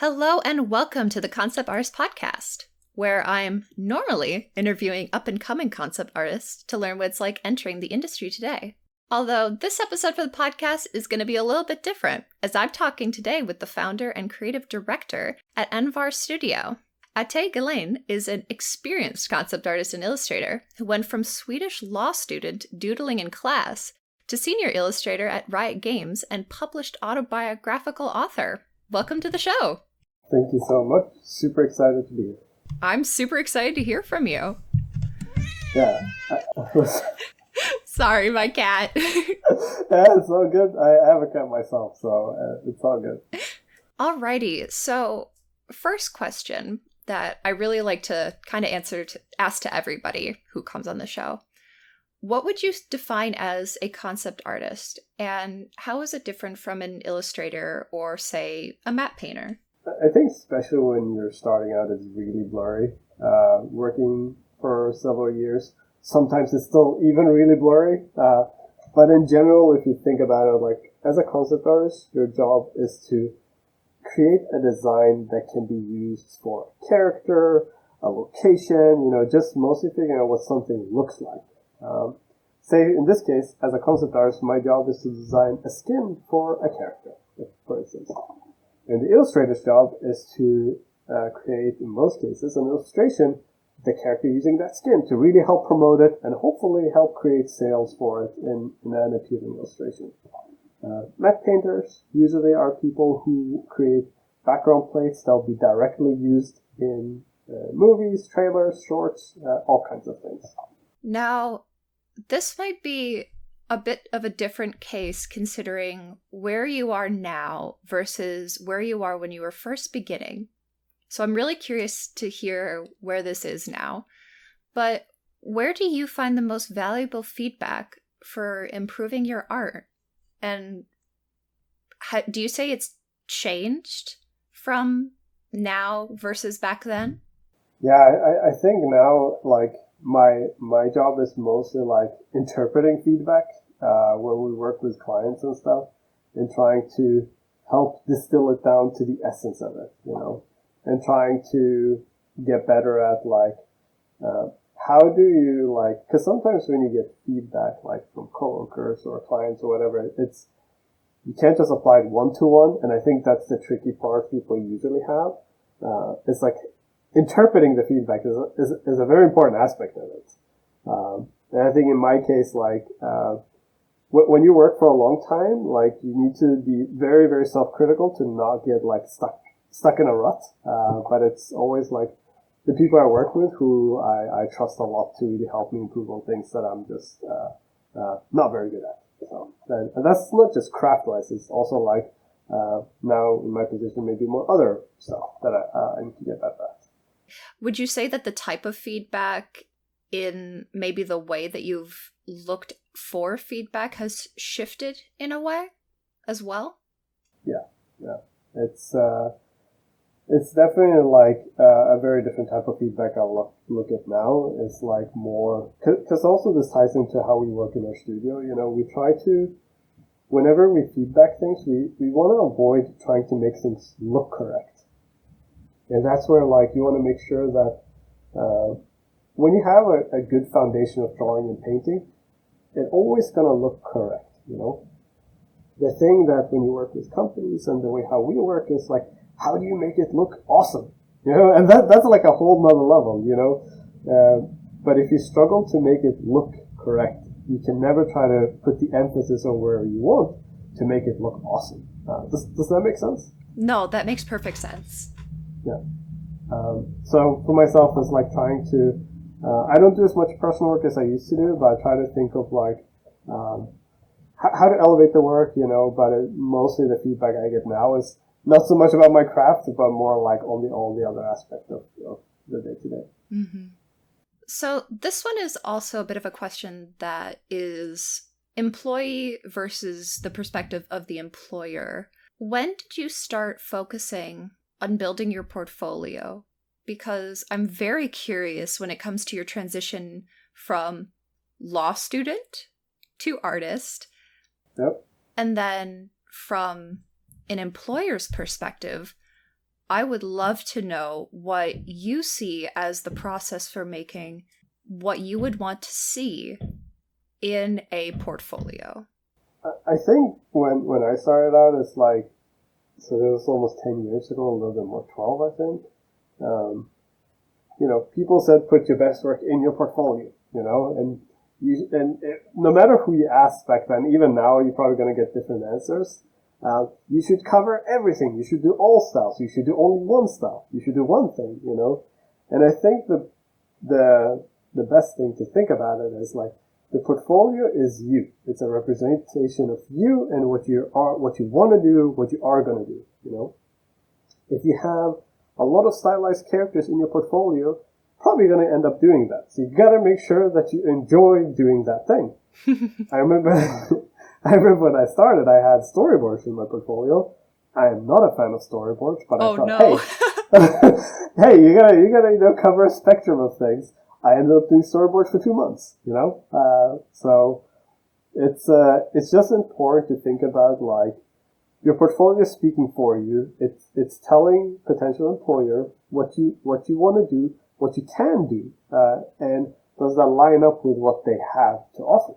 Hello and welcome to the Concept Artist Podcast, where I'm normally interviewing up-and-coming concept artists to learn what it's like entering the industry today. Although this episode for the podcast is going to be a little bit different, as I'm talking today with the founder and creative director at Envar Studio. Atey Ghailan is an experienced concept artist and illustrator who went from Swedish law student doodling in class to Senior Illustrator at Riot Games and published autobiographical author. Welcome to the show. Thank you so much. Super excited to be here. I'm super excited to hear from you. Yeah. Sorry, my cat. Yeah, it's all good. I have a cat myself, so it's all good. Alrighty. So, first question that I really like to kind of ask to everybody who comes on the show. What would you define as a concept artist, and how is it different from an illustrator or, say, a matte painter? I think especially when you're starting out, it's really blurry. Working for several years, sometimes it's still even really blurry. But in general, if you think about it, like as a concept artist, your job is to create a design that can be used for a character, a location, just mostly figuring out what something looks like. Say in this case, as a concept artist, my job is to design a skin for a character, for instance. And the illustrator's job is to create, in most cases, an illustration of the character using that skin to really help promote it and hopefully help create sales for it in an appealing illustration. Matte painters usually are people who create background plates that will be directly used in movies, trailers, shorts, all kinds of things. Now, this might be a bit of a different case considering where you are now versus where you are when you were first beginning. So I'm really curious to hear where this is now. But where do you find the most valuable feedback for improving your art? And do you say it's changed from now versus back then? Yeah, I think now, like, my job is mostly like interpreting feedback when we work with clients and stuff, and trying to help distill it down to the essence of it, and trying to get better at like how do you like, because sometimes when you get feedback like from coworkers or clients or whatever, it's you can't just apply it one-to-one, and I think that's the tricky part people usually have. It's like interpreting the feedback is a very important aspect of it. And I think in my case, like, when you work for a long time, like, you need to be very, very self-critical to not get, like, stuck in a rut. But it's always, like, the people I work with who I trust a lot to really help me improve on things that I'm just not very good at. So, and that's not just craft-wise. It's also, like, now in my position, maybe more other stuff that I need to get better at. Would you say that the type of feedback in maybe the way that you've looked for feedback has shifted in a way as well? Yeah. It's definitely like a very different type of feedback I'll look at now. It's like more, because also this ties into how we work in our studio. We try to, whenever we feedback things, we want to avoid trying to make things look correct. And that's where, like, you want to make sure that when you have a good foundation of drawing and painting, it's always going to look correct, The thing that when you work with companies and the way how we work is, like, how do you make it look awesome? And that's like a whole nother level, But if you struggle to make it look correct, you can never try to put the emphasis on where you want to make it look awesome. Does that make sense? No, that makes perfect sense. Yeah. So for myself, it's like trying to, I don't do as much personal work as I used to do, but I try to think of like, how to elevate the work, but mostly the feedback I get now is not so much about my craft, but more like all the other aspects of the day-to-day. Mm-hmm. So this one is also a bit of a question that is employee versus the perspective of the employer. When did you start focusing on building your portfolio? Because I'm very curious when it comes to your transition from law student to artist. Yep. And then from an employer's perspective, I would love to know what you see as the process for making what you would want to see in a portfolio. I think when I started out, it's like, so it was almost 10 years ago, a little bit more, 12, I think. People said, put your best work in your portfolio, and no matter who you ask back then, even now, you're probably going to get different answers. You should cover everything. You should do all styles. You should do only one style. You should do one thing, And I think the best thing to think about it is like, the portfolio is you. It's a representation of you and what you want to do, what you are going to do, If you have a lot of stylized characters in your portfolio, probably going to end up doing that. So you got to make sure that you enjoy doing that thing. I remember when I started, I had storyboards in my portfolio. I am not a fan of storyboards, but I thought, hey, you gotta cover a spectrum of things. I ended up doing storyboards for 2 months, so it's just important to think about, like, your portfolio is speaking for you. It's telling potential employer what you want to do, what you can do, and does that line up with what they have to offer,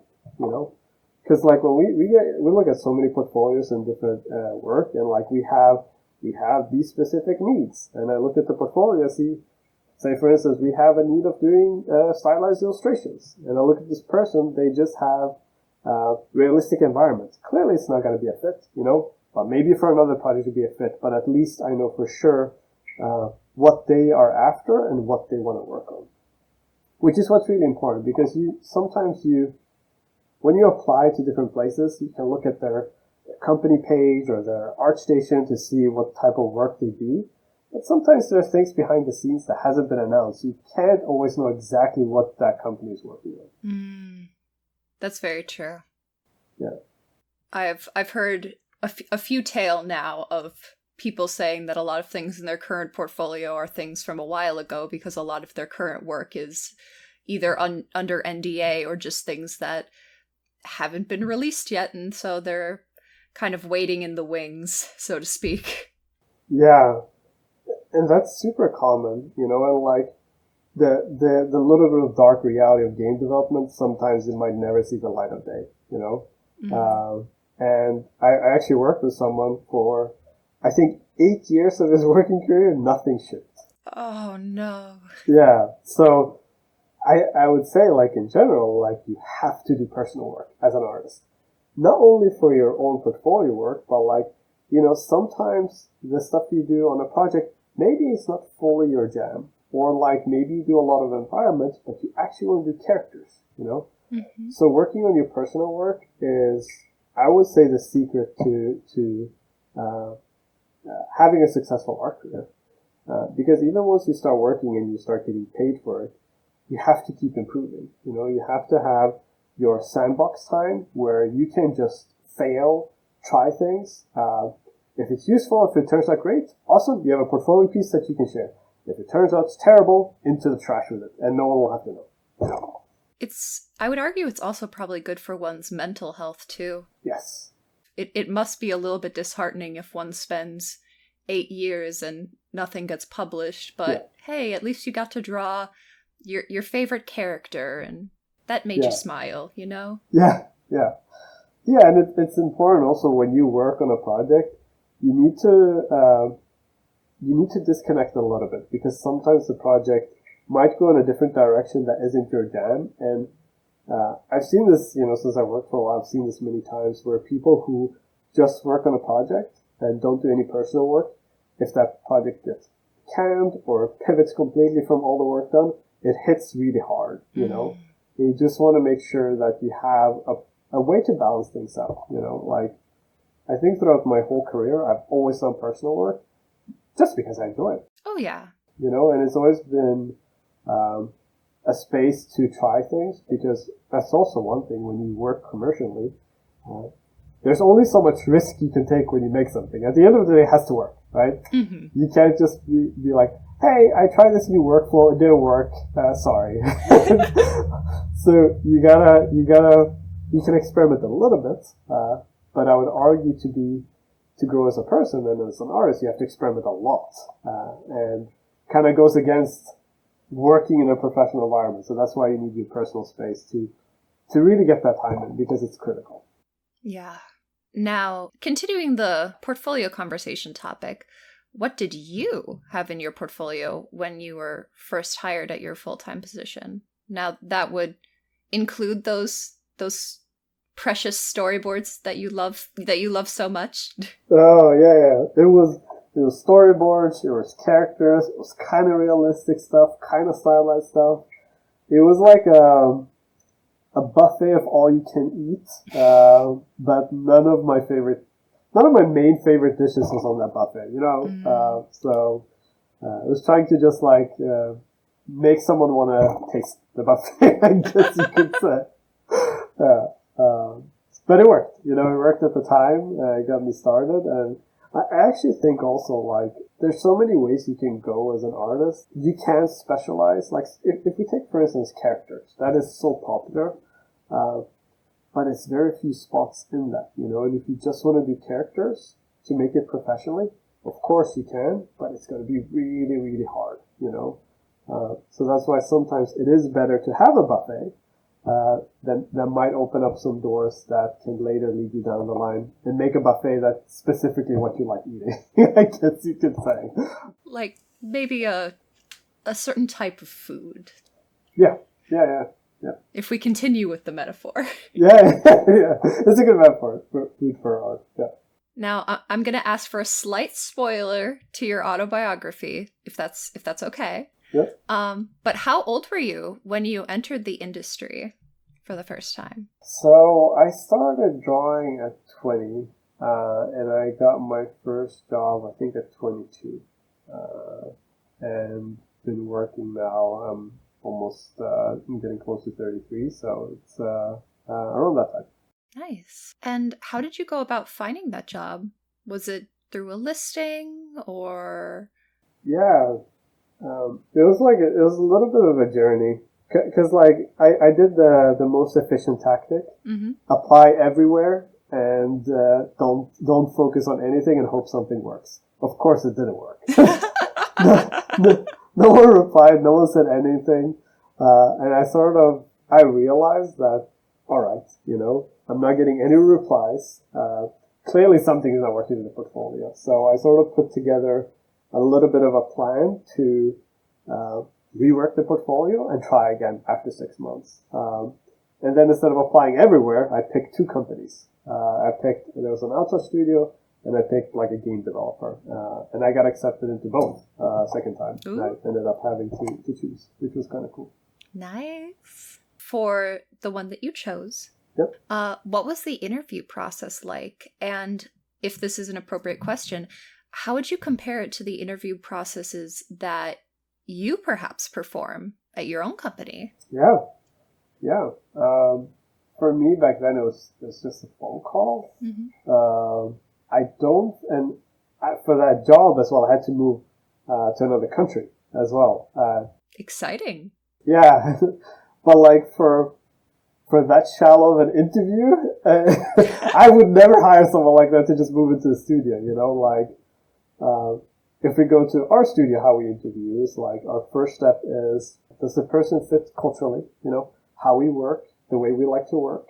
Because like when we look at so many portfolios and different work, and like we have these specific needs, and I look at the portfolio, say for instance we have a need of doing stylized illustrations, and I look at this person, they just have realistic environments. Clearly it's not going to be a fit, but maybe for another project it'd be a fit, but at least I know for sure what they are after and what they want to work on, which is what's really important, because when you apply to different places, you can look at their company page or their ArtStation to see what type of work they do. But sometimes there are things behind the scenes that hasn't been announced. You can't always know exactly what that company is working on. That's very true. Yeah. I've heard a few tale now of people saying that a lot of things in their current portfolio are things from a while ago, because a lot of their current work is either under NDA or just things that haven't been released yet, and so they're kind of waiting in the wings, so to speak. Yeah, and that's super common, and like the little bit of dark reality of game development, sometimes it might never see the light of day, and I actually worked with someone for, I think, 8 years of his working career, nothing shipped. Oh no. Yeah, so I would say, like, in general, like, you have to do personal work as an artist. Not only for your own portfolio work, but, like, sometimes the stuff you do on a project, maybe it's not fully your jam. Or, like, maybe you do a lot of environments, but you actually want to do characters, Mm-hmm. So working on your personal work is, I would say, the secret to having a successful art career. Because even once you start working and you start getting paid for it, you have to keep improving. You have to have your sandbox time where you can just fail, try things. If it's useful, if it turns out great, awesome. You have a portfolio piece that you can share. If it turns out it's terrible, into the trash with it, and no one will have to know. I would argue it's also probably good for one's mental health too. Yes. It must be a little bit disheartening if one spends 8 years and nothing gets published, but hey, at least you got to draw your favorite character, and that made you smile, Yeah, and it's important also when you work on a project, you need to disconnect a little bit, because sometimes the project might go in a different direction that isn't your jam. And I've seen this, since I've worked for a while, I've seen this many times where people who just work on a project and don't do any personal work, if that project gets canned or pivots completely from all the work done, it hits really hard, And you just want to make sure that you have a way to balance things out, Like, I think throughout my whole career, I've always done personal work just because I enjoy it. Oh, yeah. And it's always been a space to try things, because that's also one thing when you work commercially. There's only so much risk you can take when you make something. At the end of the day, it has to work, right? Mm-hmm. You can't just be like, hey, I tried this new workflow, it didn't work, sorry. So you can experiment a little bit, but I would argue to be to grow as a person and as an artist, you have to experiment a lot, and kind of goes against working in a professional environment. So that's why you need your personal space to really get that time in, because it's critical. Yeah. Now, continuing the portfolio conversation topic, what did you have in your portfolio when you were first hired at your full-time position? Now, that would include those precious storyboards that you love so much. Oh yeah. It was storyboards, it was characters, it was kind of realistic stuff, kind of stylized stuff. It was like a buffet of all you can eat, but none of my main favorite dishes was on that buffet, you know. So I was trying to just like make someone want to taste the buffet, I guess you could say. But it worked, you know. It worked at the time. It got me started, and I actually think also, like, there's so many ways you can go as an artist. You can specialize. Like, if we take, for instance, characters, that is so popular, but it's very few spots in that, you know. And if you just want to do characters to make it professionally, of course you can, but it's going to be really, really hard, you know. So that's why sometimes it is better to have a buffet. Then that might open up some doors that can later lead you down the line and make a buffet that's specifically what you like eating, I guess you could say. Like maybe a certain type of food. Yeah. If we continue with the metaphor. Yeah. It's a good metaphor for food for art. Yeah. Now, I'm going to ask for a slight spoiler to your autobiography, if that's okay. Yep. But how old were you when you entered the industry for the first time? So I started drawing at 20, and I got my first job, I think, at 22. And been working now. I'm almost getting close to 33, so it's around that time. Nice. And how did you go about finding that job? Was it through a listing or? Yeah. It was a little bit of a journey, because like I did the most efficient tactic, apply everywhere and don't focus on anything and hope something works. Of course it didn't work. No one replied, no one said anything, and I realized that, all right, you know, I'm not getting any replies. Clearly something is not working in the portfolio. So I sort of put together a little bit of a plan to rework the portfolio and try again after 6 months. And then instead of applying everywhere, I picked 2 companies. There was an Envar Studio, and I picked like a game developer. And I got accepted into both second time. And I ended up having to choose, which was kind of cool. Nice. For the one that you chose, yep. What was the interview process like? And if this is an appropriate question, how would you compare it to the interview processes that you perhaps perform at your own company? Yeah. For me back then, it was just a phone call. For that job as well, I had to move to another country as well. Exciting. Yeah, but like for that shallow of an interview, I would never hire someone like that to just move into the studio. You know, like. If we go to our studio, how we interview is like our first step is, does the person fit culturally? You know, how we work, the way we like to work.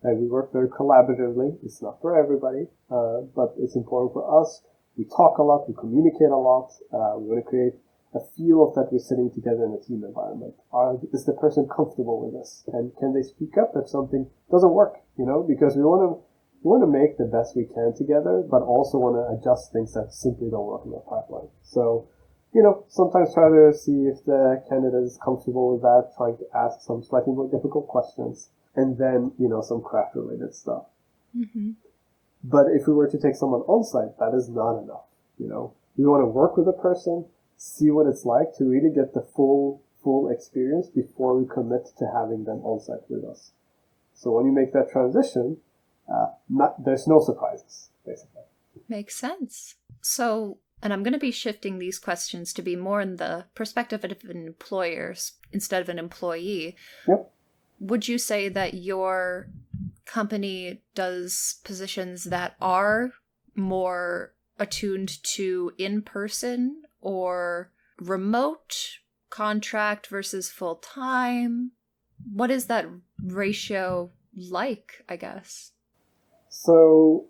And we work very collaboratively. It's not for everybody, but it's important for us. We talk a lot, we communicate a lot. We want to create a feel of that we're sitting together in a team environment. Is the person comfortable with this? And can they speak up if something doesn't work? You know, because we want to make the best we can together, but also want to adjust things that simply don't work in our pipeline. So, you know, sometimes try to see if the candidate is comfortable with that, trying to ask some slightly more difficult questions, and then, you know, some craft-related stuff. But if we were to take someone on-site, that is not enough, you know. We want to work with a person, see what it's like to really get the full experience before we commit to having them on-site with us. So when you make that transition, there's no surprises, basically. Makes sense. So, and I'm going to be shifting these questions to be more in the perspective of an employer instead of an employee. Yep. Would you say that your company does positions that are more attuned to in-person or remote, contract versus full-time? What is that ratio like, I guess? So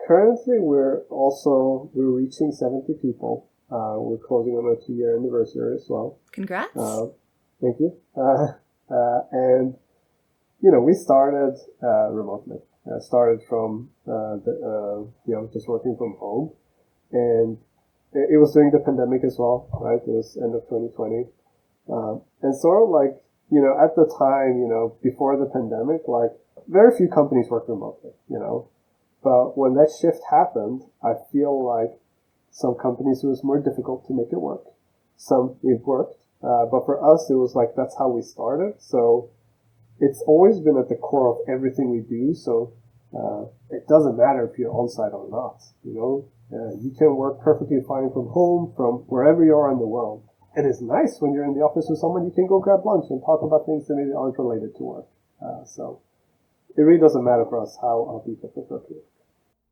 currently we're reaching 70 people. We're closing on a 2-year anniversary as well. Congrats. Thank you. And, we started remotely. Started from, just working from home. And it was during the pandemic as well, right? It was end of 2020. And sort of like, at the time, before the pandemic, like very few companies work remotely, But when that shift happened, I feel like some companies it was more difficult to make it work. Some it worked. But for us, it was like that's how we started. So it's always been at the core of everything we do. So it doesn't matter if you're on site or not, You can work perfectly fine from home, from wherever you are in the world. It is nice when you're in the office with someone, you can go grab lunch and talk about things that maybe aren't related to work. So it really doesn't matter for us how people prefer to work.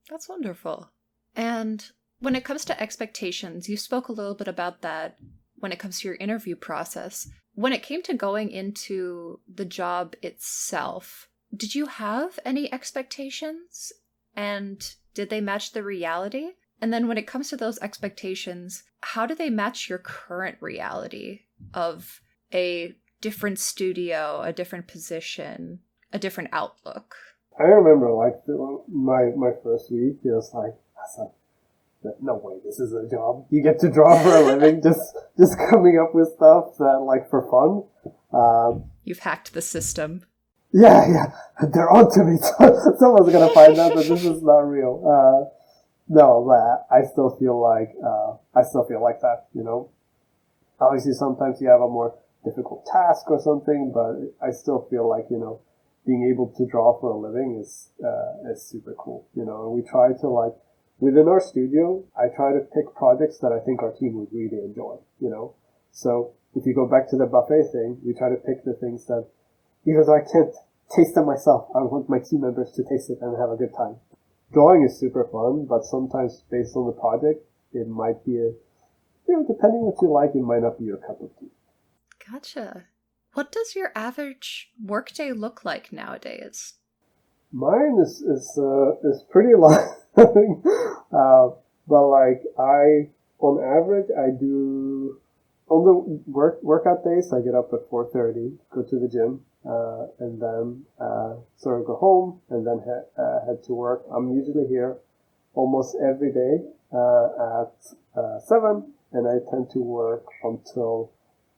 That's wonderful. And when it comes to expectations, you spoke a little bit about that when it comes to your interview process. When it came to going into the job itself, did you have any expectations? And did they match the reality? And then when it comes to those expectations, how do they match your current reality of a different studio, a different position, a different outlook? I remember my first week, it was like, no way, this is a job. You get to draw for a living, just coming up with stuff that like for fun. You've hacked the system. Yeah, they're onto me. Someone's gonna find out that this is not real. No, but I still feel like that. Obviously, sometimes you have a more difficult task or something, but I still feel like being able to draw for a living is super cool. And we try to within our studio, I try to pick projects that I think our team would really enjoy. So if you go back to the buffet thing, we try to pick the things that, even though I can't taste them myself, I want my team members to taste it and have a good time. Drawing is super fun, but sometimes based on the project, it might be depending what you like, it might not be your cup of tea. Gotcha. What does your average workday look like nowadays? Mine is pretty long. But on average, I do, on the workout days, I get up at 4:30, go to the gym, and then sort of go home and then head to work. I'm usually here almost every day at 7, and I tend to work until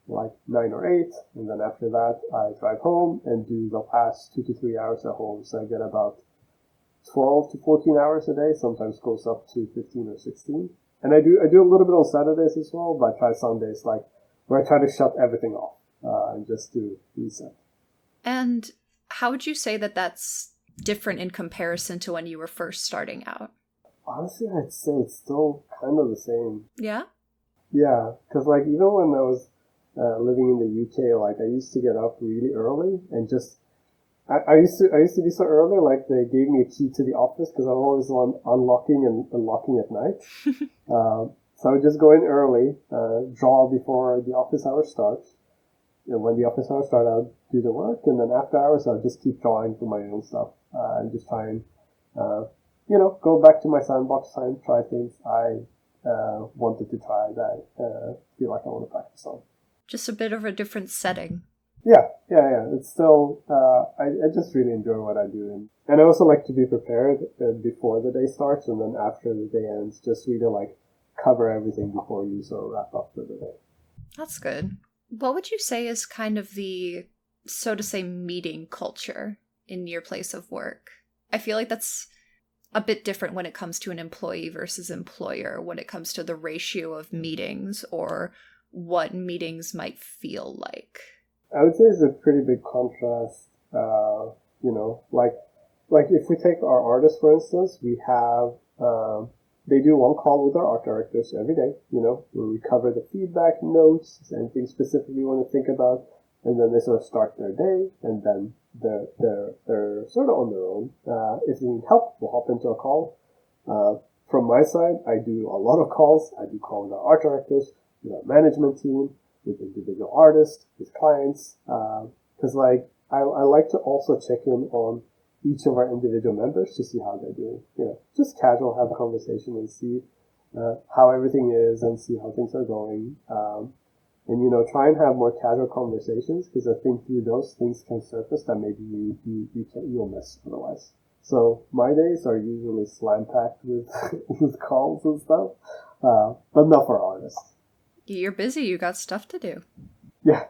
9 or 8, and then after that I drive home and do the last 2 to 3 hours at home. So I get about 12 to 14 hours a day, sometimes goes up to 15 or 16. And I do a little bit on Saturdays as well, but I try Sundays where I try to shut everything off and just do reset. And how would you say that that's different in comparison to when you were first starting out? Honestly, I'd say it's still kind of the same. Yeah? Yeah, because even when I was living in the UK, I used to get up really early and just I used to be so early, they gave me a key to the office because I'm always unlocking and unlocking at night. So I would just go in early, draw before the office hours start. When the office hours start, I'll do the work, and then after hours, I'll just keep drawing for my own stuff and just try and go back to my sandbox time, try things I wanted to try that I feel like I want to practice on. Just a bit of a different setting. Yeah. It's still, I just really enjoy what I do. And I also like to be prepared before the day starts, and then after the day ends, just really cover everything before you sort of wrap up for the day. That's good. What would you say is kind of the, so to say, meeting culture in your place of work? I feel like that's a bit different when it comes to an employee versus employer, when it comes to the ratio of meetings or what meetings might feel like. I would say it's a pretty big contrast. If we take our artists, for instance, we have, they do one call with our art directors every day, where we cover the feedback notes, anything specific we want to think about, and then they sort of start their day, and then they're sort of on their own. If they need help, we'll hop into a call. from my side, I do a lot of calls. I do calls with our art directors, with our management team, with individual artists, with clients. Because I like to also check in on each of our individual members to see how they're doing. Just casual, have a conversation and see how everything is and see how things are going. And try and have more casual conversations, because I think through those things can surface that maybe you'll miss otherwise. So my days are usually slam-packed with with calls and stuff, but not for artists. You're busy. You got stuff to do. Yeah,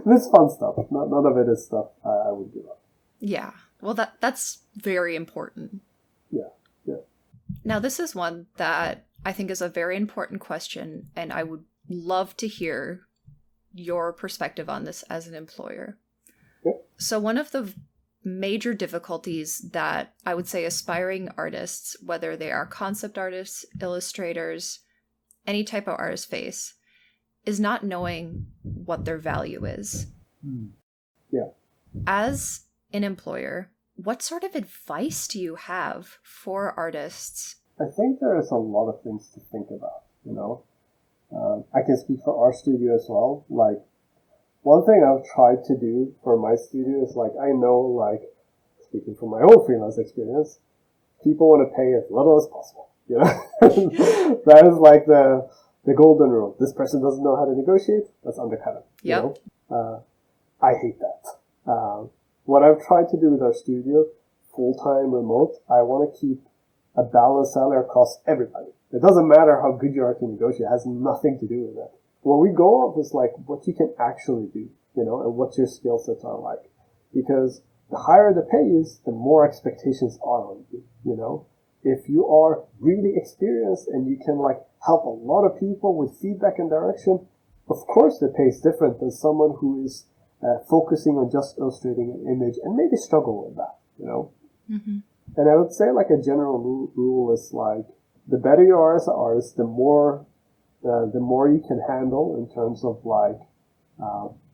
this fun stuff. None of it is stuff I would give up. Yeah, well, that's very important. Yeah. Now, this is one that I think is a very important question, and I would love to hear your perspective on this as an employer. Yeah. So one of the major difficulties that I would say aspiring artists, whether they are concept artists, illustrators, any type of artist face, is not knowing what their value is. Yeah. As an employer, what sort of advice do you have for artists? I think there is a lot of things to think about, I can speak for our studio as well. One thing I've tried to do for my studio is, I know, speaking from my own freelance experience, people want to pay as little as possible, That is the golden rule. This person doesn't know how to negotiate, let's undercut them. Yep. I hate that. What I've tried to do with our studio, full-time remote, I want to keep a balanced salary across everybody. It doesn't matter how good you are to negotiate. It has nothing to do with that. What we go off is what you can actually do, and what your skill sets are like. Because the higher the pay is, the more expectations are on you, If you are really experienced and you can help a lot of people with feedback and direction, of course the pay is different than someone who is focusing on just illustrating an image and maybe struggle with that, Mm-hmm. And I would say a general rule is the better you are as an artist, the more you can handle in terms of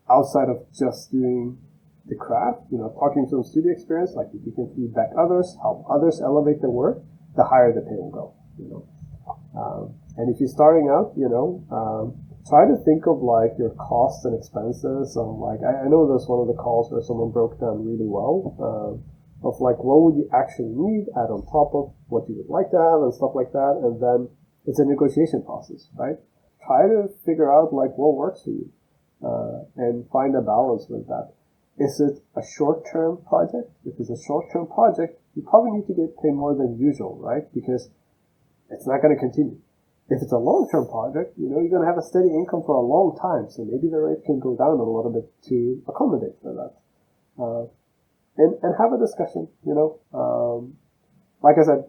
outside of just doing the craft, talking to the studio experience, if you can feedback others, help others elevate their work, the higher the pay will go, and if you're starting out, try to think of your costs and expenses. I know there's one of the calls where someone broke down really well, of what would you actually need, add on top of what you would like to have and stuff like that. And then it's a negotiation process, right? Try to figure out what works for you, and find a balance with that. Is it a short-term project? If it's a short-term project, you probably need to get paid more than usual, right? Because it's not going to continue. If it's a long-term project, you're going to have a steady income for a long time. So maybe the rate can go down a little bit to accommodate for that. And have a discussion, Like I said,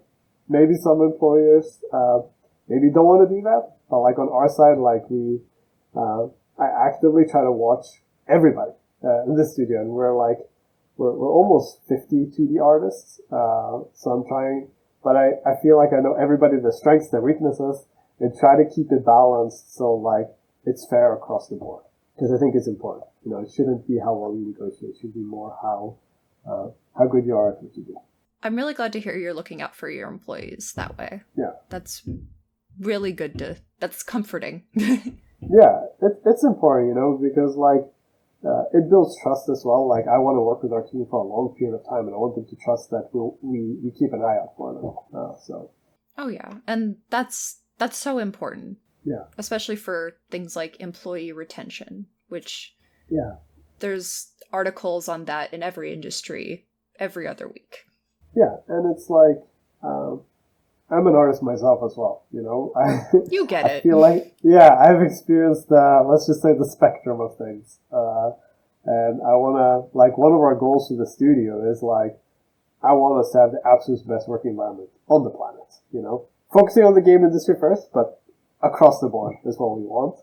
maybe some employers, maybe don't want to do that. But on our side, I actively try to watch everybody, in the studio. And we're almost 50 2D artists. So I'm trying, but I feel I know everybody, their strengths, their weaknesses, and try to keep it balanced. So it's fair across the board. Because I think it's important. It shouldn't be how well you negotiate. It should be more how good you are at what you do. I'm really glad to hear you're looking out for your employees that way. Yeah. That's really good that's comforting. Yeah, it's important, because it builds trust as well. I want to work with our team for a long period of time, and I want them to trust that we keep an eye out for them. So. Oh yeah, and that's so important. Yeah. Especially for things like employee retention, which there's articles on that in every industry every other week. Yeah, and it's I'm an artist myself as well, You get it. I feel I've experienced let's just say the spectrum of things. And I want to, one of our goals for the studio is I want us to have the absolute best working environment on the planet, Focusing on the game industry first, but across the board is what we want.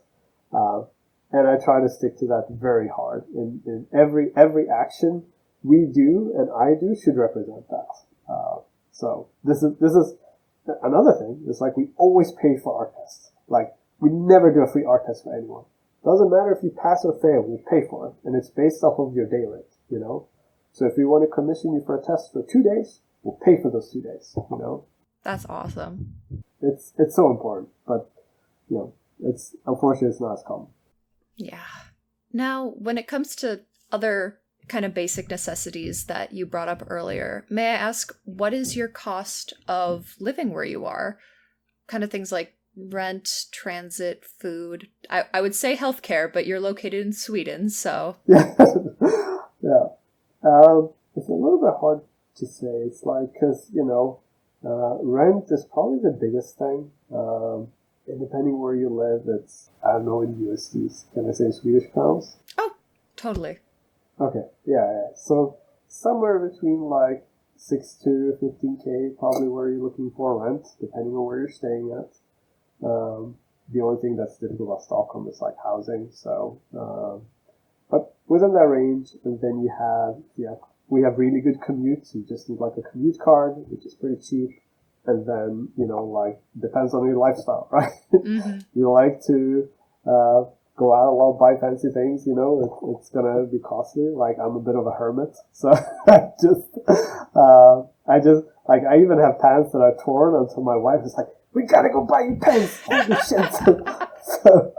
And I try to stick to that very hard. In every action we do and I do should represent that. So this is another thing. It's we always pay for art tests. We never do a free art test for anyone. Doesn't matter if you pass or fail, we pay for it. And it's based off of your day rate, So if we want to commission you for a test for 2 days, we'll pay for those 2 days, That's awesome. It's so important, but it's unfortunately it's not as common. Yeah. Now, when it comes to other kind of basic necessities that you brought up earlier, may I ask, what is your cost of living where you are? Kind of things like rent, transit, food. I would say healthcare, but you're located in Sweden, so. Yeah. Yeah. It's a little bit hard to say. It's like, because, rent is probably the biggest thing. And depending where you live, it's, I don't know, in USDs. Can I say Swedish crowns? Oh, totally. Okay. Yeah. So somewhere between like 6 to 15K, probably where you're looking for rent, depending on where you're staying at. The only thing that's difficult about Stockholm is like housing. So, but within that range, and then we have really good commutes. You just need like a commute card, which is pretty cheap. And then, like, depends on your lifestyle, right? Mm-hmm. You like to go out a lot, buy fancy things, it's gonna be costly. Like, I'm a bit of a hermit, so I even have pants that are torn until my wife is like, we gotta go buy you pants! Holy shit! So,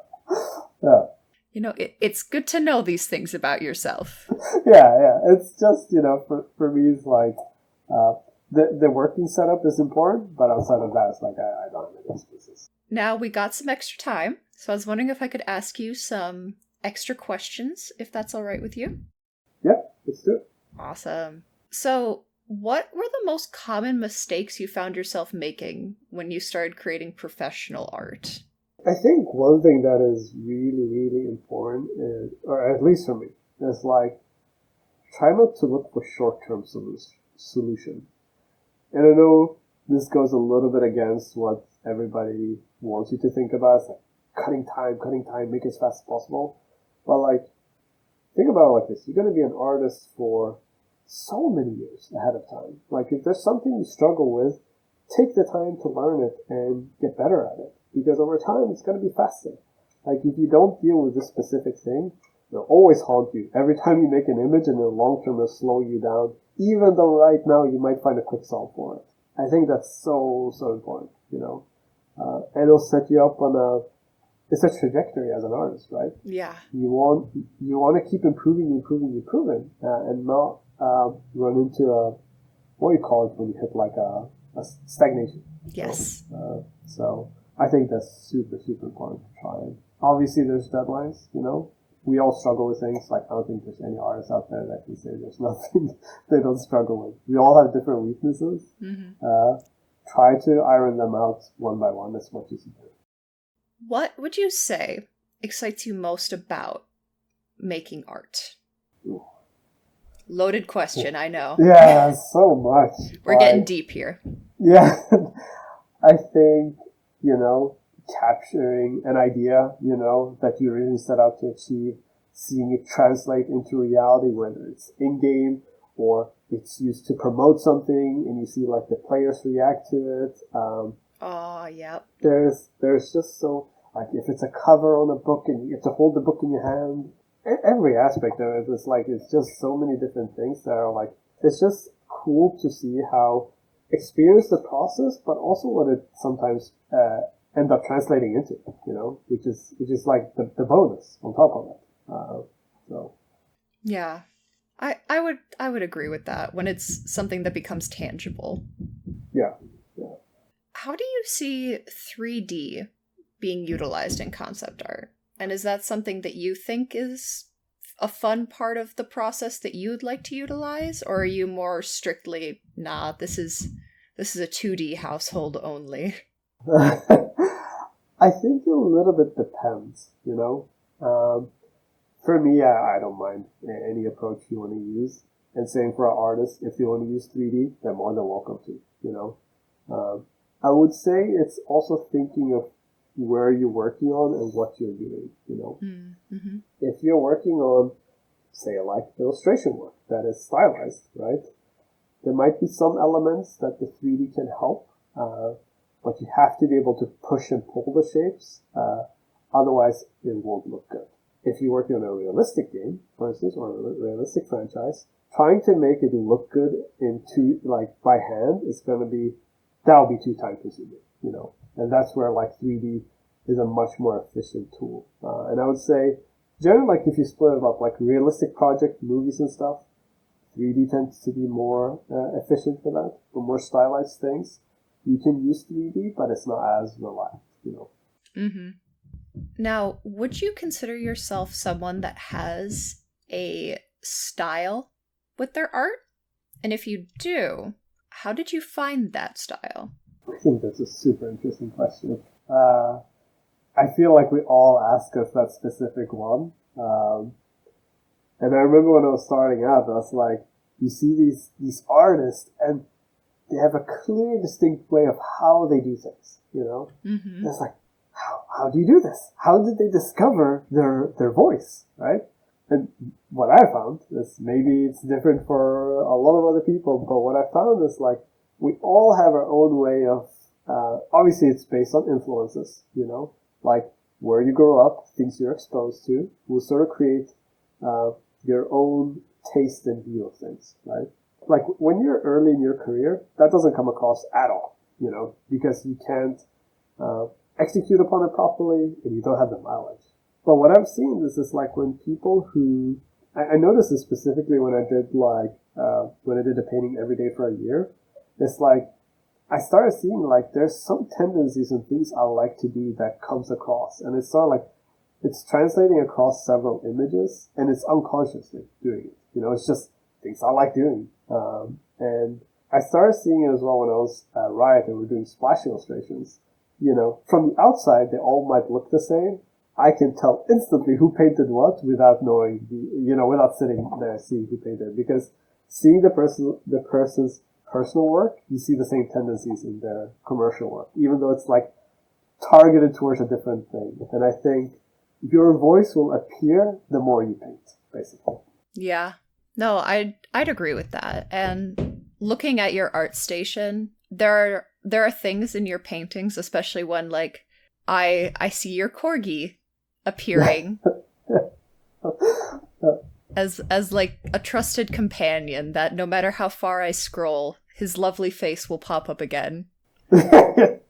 yeah. It's good to know these things about yourself. Yeah. It's just, for me, it's like, the working setup is important, but outside of that, it's like, I don't have any excuses. Now we got some extra time, so I was wondering if I could ask you some extra questions, if that's all right with you. Yeah, let's do it. Awesome. So, what were the most common mistakes you found yourself making when you started creating professional art? I think one thing that is really, really important is, or at least for me, is like, try not to look for short-term solution. And I know this goes a little bit against what everybody wants you to think about. It's like cutting time, make it as fast as possible. But like, think about it like this. You're going to be an artist for so many years ahead of time. Like, if there's something you struggle with, take the time to learn it and get better at it. Because over time, it's going to be faster. Like, if you don't deal with this specific thing, it'll always haunt you. Every time you make an image, and in the long term, it'll slow you down. Even though right now you might find a quick solve for it. I think that's so, so important, and it'll set you up on it's a trajectory as an artist, right? Yeah. You want to keep improving, and not run into what do you call it when you hit like a stagnation. Yes. So I think that's super, super important to try. And obviously there's deadlines, We all struggle with things. Like, I don't think there's any artist out there that can say there's nothing they don't struggle with. We all have different weaknesses. Mm-hmm. Try to iron them out one by one as much as you can. What would you say excites you most about making art? Ooh. Loaded question, I know. Yeah, so much. We're getting deep here. Yeah. I think, capturing an idea, that you really set out to achieve, seeing it translate into reality, whether it's in-game or it's used to promote something and you see like the players react to it. Yep. There's just so, like, if it's a cover on a book and you get to hold the book in your hand, every aspect of it is like, it's just so many different things that are like, it's just cool to see how experience the process, but also what it sometimes, end up translating into, which is like the bonus on top of it. So. Yeah, I would agree with that when it's something that becomes tangible. Yeah. How do you see 3D being utilized in concept art? And is that something that you think is a fun part of the process that you'd like to utilize? Or are you more strictly, nah, this is a 2D household only? I think a little bit depends, For me, I don't mind any approach you want to use. And same for an artist, if you want to use 3D, they're more than welcome to, I would say it's also thinking of where you're working on and what you're doing, Mm-hmm. If you're working on, say, like illustration work that is stylized, right? There might be some elements that the 3D can help, but you have to be able to push and pull the shapes, otherwise it won't look good. If you're working on a realistic game, for instance, or a realistic franchise, trying to make it look good by hand is going to be that'll be too time consuming, you know. And that's where like 3D is a much more efficient tool. And I would say, generally, like if you split it up, like realistic project movies and stuff, 3D tends to be more efficient for that. For more stylized things, you can use 3D, but it's not as relaxed, you know. Mm-hmm. Now, would you consider yourself someone that has a style with their art? And if you do, how did you find that style? I think that's a super interesting question. I feel like we all ask us that specific one. And I remember when I was starting out, I was like, you see these artists and they have a clear, distinct way of how they do things, you know? Mm-hmm. And it's like, how do you do this? How did they discover their voice, right? And what I found is, maybe it's different for a lot of other people, but what I found is like, we all have our own way of, obviously it's based on influences, you know, like where you grow up, things you're exposed to, will sort of create your own taste and view of things, right? Like when you're early in your career, that doesn't come across at all, you know, because you can't execute upon it properly and you don't have the knowledge. But what I've seen is like when people who, I noticed this specifically when I did a painting every day for a year, it's like, I started seeing like there's some tendencies and things I like to do that comes across, and it's sort of like, it's translating across several images, and it's unconsciously doing it. You know, it's just things I like doing. And I started seeing it as well when I was at Riot and we're doing splash illustrations. You know, from the outside, they all might look the same. I can tell instantly who painted what without knowing, without sitting there seeing who painted, because seeing the person's personal work, you see the same tendencies in their commercial work, even though it's like targeted towards a different thing. And I think your voice will appear the more you paint, basically. Yeah. No, I'd agree with that. And looking at your art station, there are things in your paintings, especially when like I see your corgi appearing as like a trusted companion that no matter how far I scroll, his lovely face will pop up again. Can't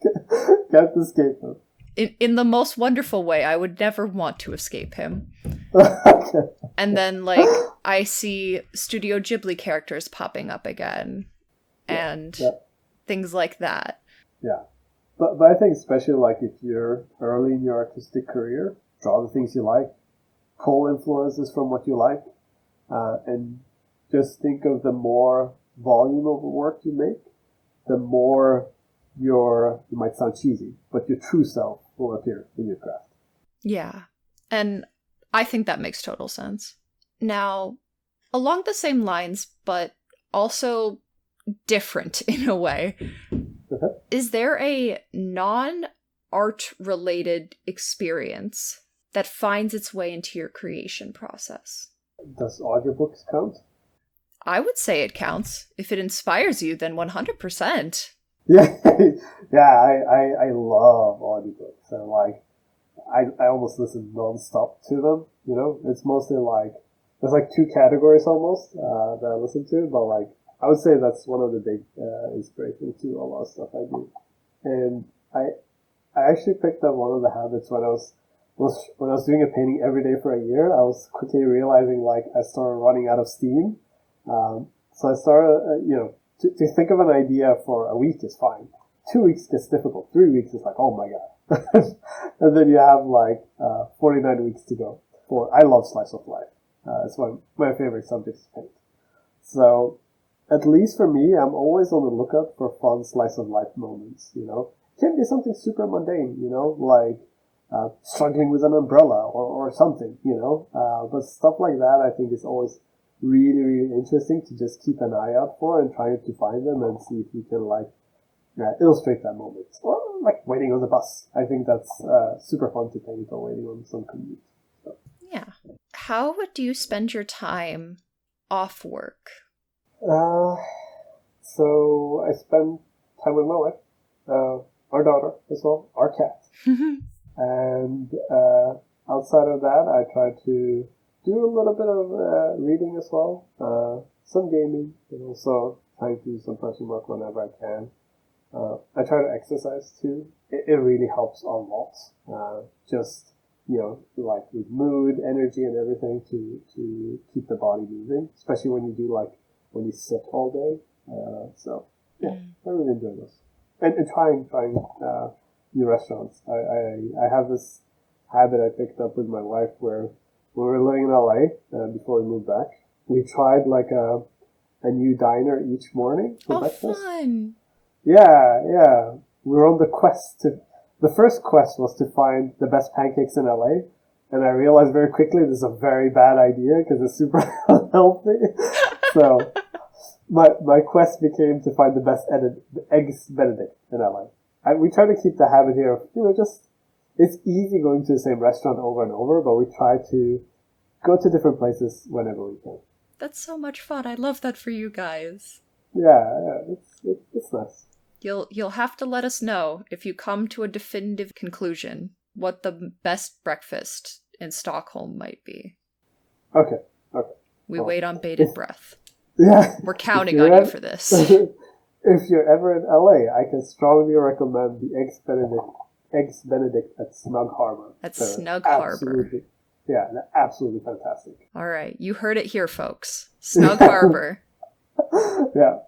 escape him. In the most wonderful way. I would never want to escape him. Okay. And then like I see Studio Ghibli characters popping up again and things like that. Yeah. But I think especially like if you're early in your artistic career, draw the things you like, pull influences from what you like, and just think of the more volume of work you make, the more you might sound cheesy, but your true self will appear in your craft. Yeah. And I think that makes total sense. Now, along the same lines, but also different in a way, is there a non-art related experience that finds its way into your creation process? Does audiobooks count? I would say it counts. If it inspires you, then 100%. Yeah, I love audiobooks, and like I almost listen non-stop to them. You know, it's mostly like there's like two categories almost that I listen to, but like I would say that's one of the big inspirations to a lot of stuff I do. And I actually picked up one of the habits when I was doing a painting every day for a year. I was quickly realizing like I started running out of steam. So I started, to think of an idea for a week is fine. 2 weeks gets difficult. 3 weeks is like, oh my god. And then you have like 49 weeks to go. I love slice of life. It's one of my favorite subjects to paint. So at least for me, I'm always on the lookout for fun slice of life moments, you know. It can be something super mundane, you know, like struggling with an umbrella or something, you know. But stuff like that I think is always really, really interesting to just keep an eye out for and trying to find them and see if you can like illustrate that moment. Or like waiting on the bus. I think that's super fun to paint or waiting on some commute. So. Yeah. How do you spend your time off work? So I spend time with my wife, our daughter as well, our cat. And outside of that, I try to do a little bit of reading as well, some gaming, and also trying to do some personal work whenever I can. I try to exercise too. It really helps a lot. Just, like with mood, energy, and everything to keep the body moving, especially when you sit all day. So yeah, I really enjoy those. And trying new restaurants. I have this habit I picked up with my wife where when we were living in LA before we moved back, we tried like a new diner each morning for breakfast. Fun! Yeah. We were on the first quest was to find the best pancakes in LA. And I realized very quickly this is a very bad idea because it's super unhealthy. So my quest became to find the best eggs Benedict in LA. We try to keep the habit here of, it's easy going to the same restaurant over and over, but we try to go to different places whenever we can. That's so much fun. I love that for you guys. Yeah, it's nice. You'll have to let us know if you come to a definitive conclusion what the best breakfast in Stockholm might be. Okay. We wait on bated breath. Yeah. We're counting on you for this. If you're ever in LA, I can strongly recommend the Eggs Benedict at Snug Harbor. At Snug Harbor. Yeah, they're absolutely fantastic. All right, you heard it here, folks. Snug Harbor. Yeah.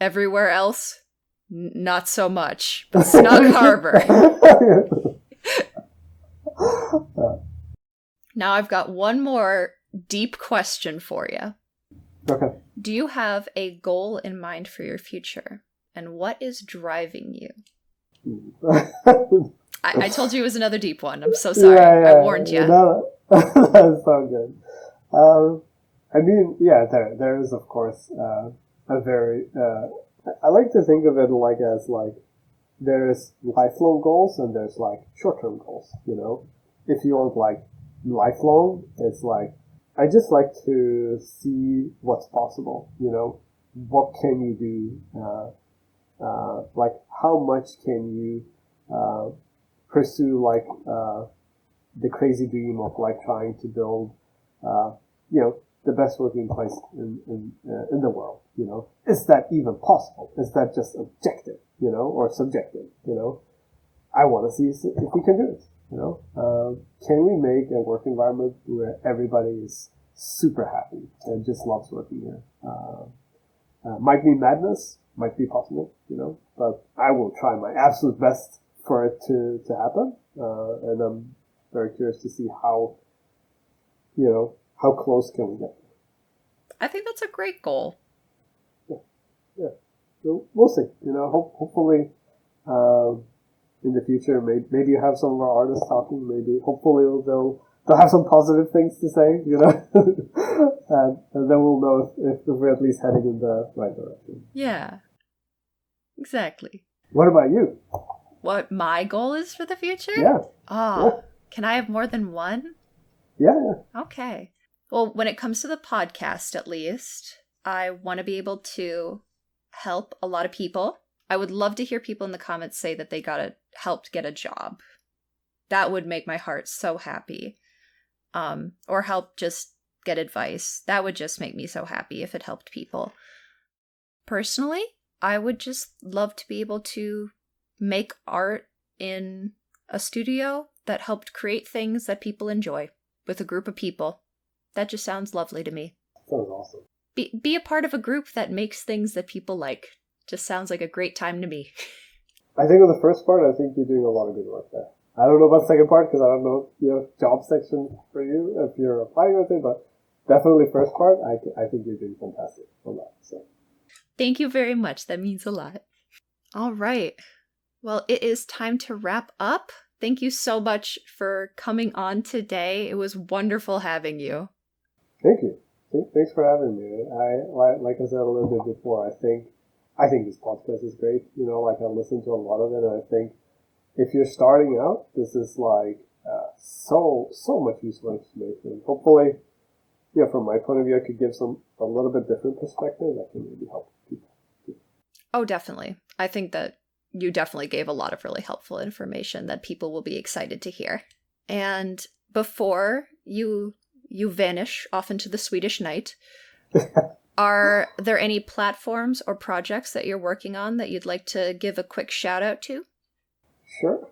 Everywhere else, not so much. But Snug Harbor. Now I've got one more deep question for you. Okay. Do you have a goal in mind for your future? And what is driving you? I told you it was another deep one. I'm so sorry. Yeah, I warned you. That's so good. There is, of course, a very... I like to think of it as there's lifelong goals and there's short-term goals, If you want lifelong, it's I just like to see what's possible, What can you do? How much can you pursue the crazy dream of trying to build the best working place in the world, Is that even possible? Is that just objective, or subjective, I want to see if we can do it, Can we make a work environment where everybody is super happy and just loves working here? Might be madness, might be possible, but I will try my absolute best for it to happen. And I'm very curious to see how close can we get. I think that's a great goal. Yeah. So we'll see. Hopefully, in the future, maybe you have some of our artists talking. Maybe, hopefully, they'll have some positive things to say. and then we'll know if we're at least heading in the right direction. Yeah. Exactly. What about you? What my goal is for the future? Yeah. Can I have more than one? Yeah. Okay. Well, when it comes to the podcast, at least, I want to be able to help a lot of people. I would love to hear people in the comments say that they helped get a job. That would make my heart so happy. Or help just get advice. That would just make me so happy if it helped people. Personally, I would just love to be able to make art in a studio that helped create things that people enjoy with a group of people. That just sounds lovely to me. Sounds awesome. Be a part of a group that makes things that people like. Just sounds like a great time to me. I think with the first part, I think you're doing a lot of good work there. I don't know about the second part because I don't know job section for you if you're applying with it, but definitely first part, I think you're doing fantastic on that. So. Thank you very much. That means a lot. All right. Well, it is time to wrap up. Thank you so much for coming on today. It was wonderful having you. Thank you. Thanks for having me. Like I said a little bit before, I think this podcast is great. I listen to a lot of it, and I think if you're starting out, this is so much useful information. Hopefully, from my point of view, I could give a little bit different perspective that can maybe help people. Oh, definitely. I think that you definitely gave a lot of really helpful information that people will be excited to hear. And before you vanish off into the Swedish night, Are there any platforms or projects that you're working on that you'd like to give a quick shout out to? Sure.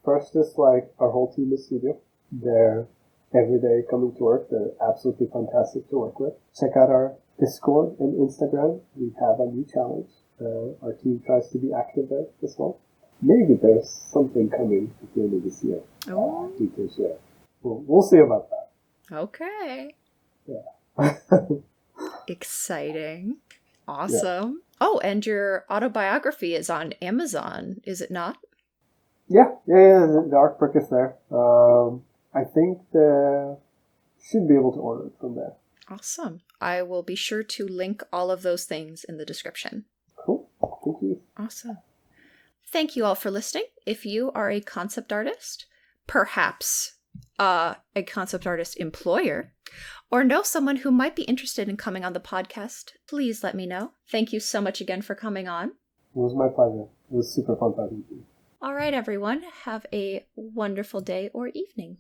First is like our whole team is studio. They're every day coming to work. They're absolutely fantastic to work with. Check out our Discord and Instagram. We have a new challenge. Our team tries to be active there as well. Maybe there's something coming at the end of this year. Oh. We can share. We'll see about that. Okay. Yeah. Exciting. Awesome. Yeah. Oh, and your autobiography is on Amazon, is it not? Yeah. The art book is there. I think should be able to order it from there. Awesome. I will be sure to link all of those things in the description. Cool. Thank you. Awesome. Thank you all for listening. If you are a concept artist, perhaps a concept artist employer, or know someone who might be interested in coming on the podcast, please let me know. Thank you so much again for coming on. It was my pleasure. It was super fun talking to you. All right, everyone. Have a wonderful day or evening.